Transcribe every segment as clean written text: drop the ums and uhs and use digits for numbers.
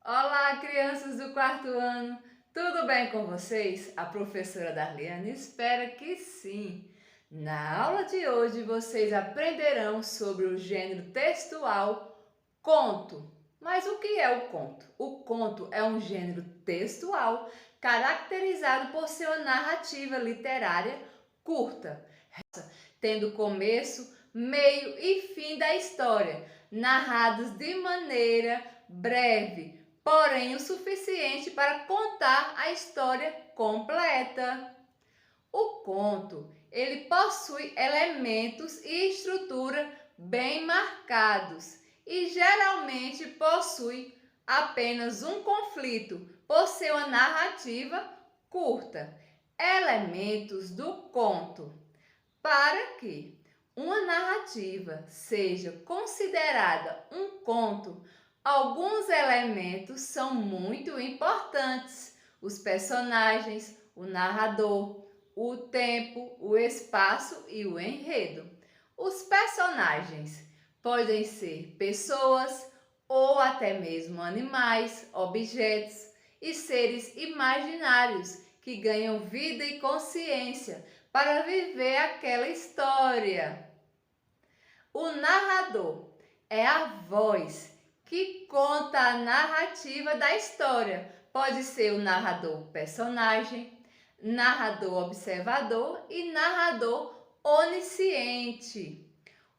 Olá, crianças do quarto ano! Tudo bem com vocês? A professora Darliane espera que sim. Na aula de hoje vocês aprenderão sobre o gênero textual conto. Mas o que é o conto? O conto é um gênero textual caracterizado por ser uma narrativa literária curta, tendo começo, meio e fim da história, narrados de maneira breve, porém o suficiente para contar a história completa. O conto, ele possui elementos e estrutura bem marcados e geralmente possui apenas um conflito por ser uma narrativa curta. Elementos do conto. Para que uma narrativa seja considerada um conto, alguns elementos são muito importantes: os personagens, o narrador, o tempo, o espaço e o enredo. Os personagens podem ser pessoas ou até mesmo animais, objetos e seres imaginários que ganham vida e consciência para viver aquela história. O narrador é a voz que conta a narrativa da história. Pode ser o narrador personagem, narrador observador e narrador onisciente.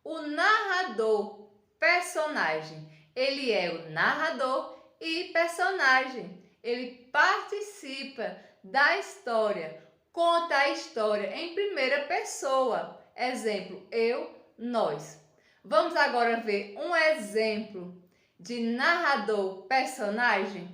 O narrador personagem, ele é o narrador e personagem. Ele participa da história, conta a história em primeira pessoa. Exemplo, eu, nós. Vamos agora ver um exemplo de narrador personagem.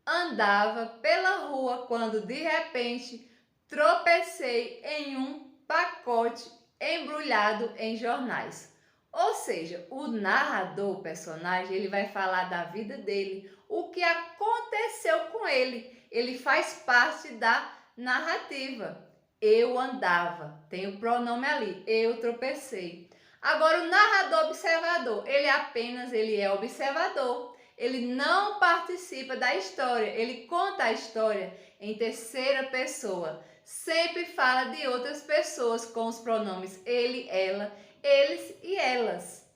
Andava pela rua quando de repente tropecei em um pacote embrulhado em jornais. Ou seja, o narrador personagem, ele vai falar da vida dele, o que aconteceu com ele. Ele faz parte da narrativa. Eu andava, tem o pronome ali, eu tropecei. Agora o narrador observador, ele é observador. Ele não participa da história, ele conta a história em terceira pessoa. Sempre fala de outras pessoas com os pronomes ele, ela, eles e elas.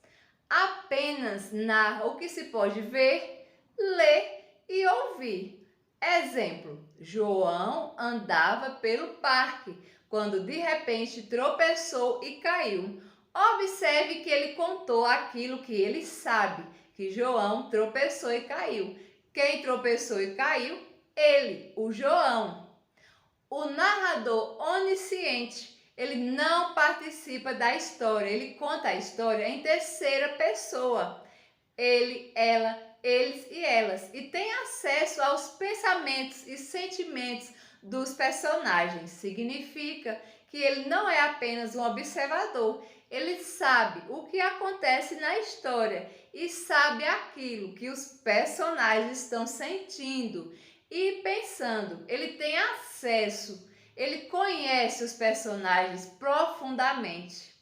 Apenas narra o que se pode ver, ler e ouvir. Exemplo: João andava pelo parque quando de repente tropeçou e caiu. Observe que ele contou aquilo que ele sabe, que João tropeçou e caiu. Quem tropeçou e caiu? Ele, o João. O narrador onisciente, ele não participa da história, ele conta a história em terceira pessoa. Ele, ela, eles e elas. E tem acesso aos pensamentos e sentimentos dos personagens. Significa que ele não é apenas um observador, ele sabe o que acontece na história e sabe aquilo que os personagens estão sentindo e pensando. Ele tem acesso, ele conhece os personagens profundamente.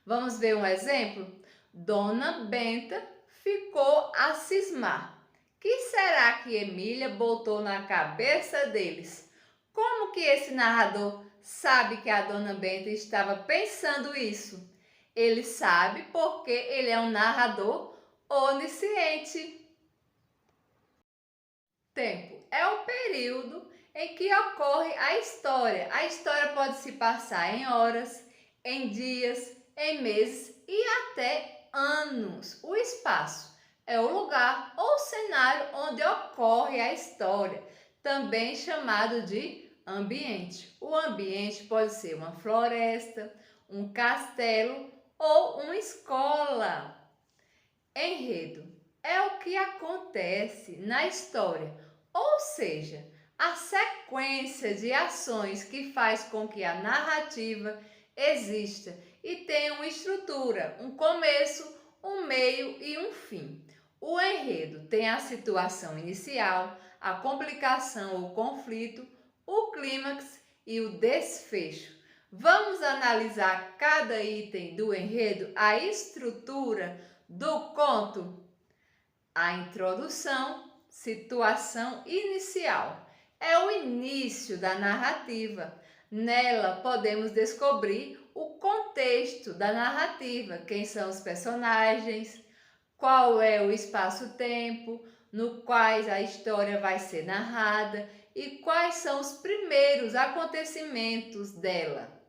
Vamos ver um exemplo? Dona Benta ficou a cismar. Que será que Emília botou na cabeça deles? Como que esse narrador sabe que a Dona Benta estava pensando isso? Ele sabe porque ele é um narrador onisciente. Tempo é o período em que ocorre a história. A história pode se passar em horas, em dias, em meses e até anos. O espaço é o lugar ou cenário onde ocorre a história, também chamado de ambiente. O ambiente pode ser uma floresta, um castelo ou uma escola. Enredo é o que acontece na história, ou seja, a sequência de ações que faz com que a narrativa exista e tenha uma estrutura, um começo, um meio e um fim. O enredo tem a situação inicial, a complicação ou conflito, o clímax e o desfecho. Vamos analisar cada item do enredo, a estrutura do conto. A introdução, situação inicial, é o início da narrativa. Nela podemos descobrir o contexto da narrativa, quem são os personagens, qual é o espaço-tempo no quais a história vai ser narrada e quais são os primeiros acontecimentos dela.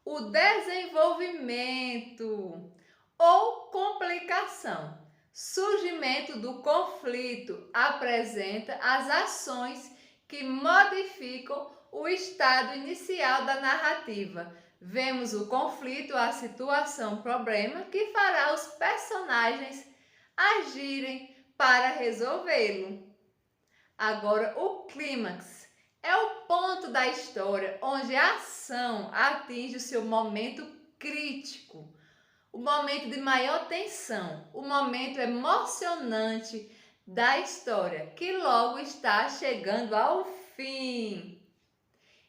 O desenvolvimento ou complicação. Surgimento do conflito apresenta as ações que modificam o estado inicial da narrativa. Vemos o conflito, a situação, problema que fará os personagens agirem para resolvê-lo. Agora, o clímax é o ponto da história onde a ação atinge o seu momento crítico, o momento de maior tensão, o momento emocionante da história, que logo está chegando ao fim.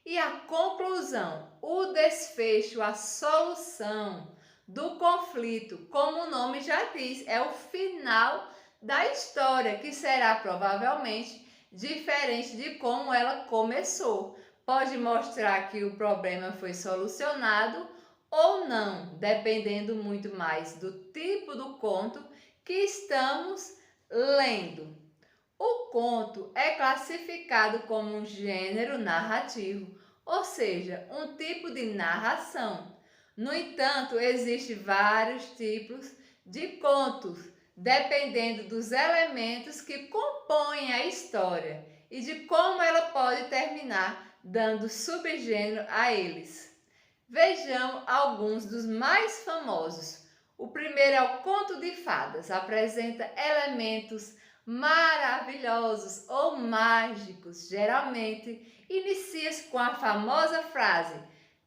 E a conclusão, o desfecho, a solução do conflito, como o nome já diz, é o final da história, que será provavelmente diferente de como ela começou. Pode mostrar que o problema foi solucionado ou não, dependendo muito mais do tipo do conto que estamos lendo. O conto é classificado como um gênero narrativo, ou seja, um tipo de narração. No entanto, existem vários tipos de contos, dependendo dos elementos que compõem a história e de como ela pode terminar, dando subgênero a eles. Vejamos alguns dos mais famosos. O primeiro é o conto de fadas, apresenta elementos maravilhosos ou mágicos. Geralmente inicia-se com a famosa frase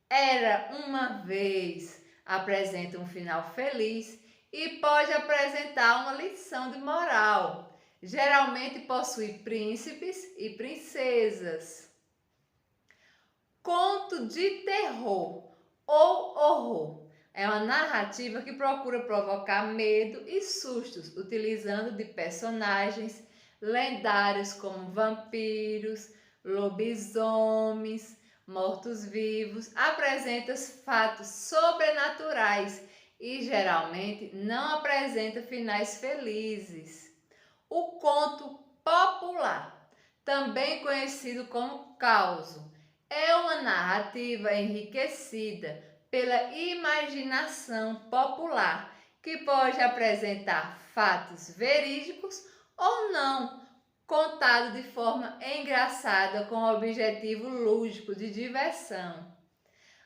"Era uma vez", apresenta um final feliz e pode apresentar uma lição de moral. Geralmente possui príncipes e princesas. Conto de terror ou horror é uma narrativa que procura provocar medo e sustos, utilizando de personagens lendários como vampiros, lobisomens, mortos-vivos. Apresenta fatos sobrenaturais e geralmente não apresenta finais felizes. O conto popular, também conhecido como causo, é uma narrativa enriquecida pela imaginação popular, que pode apresentar fatos verídicos ou não, contado de forma engraçada com objetivo lúdico de diversão.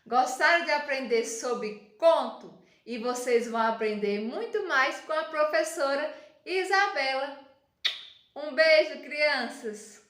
Gostaram de aprender sobre conto? E vocês vão aprender muito mais com a professora Isabela. Um beijo, crianças!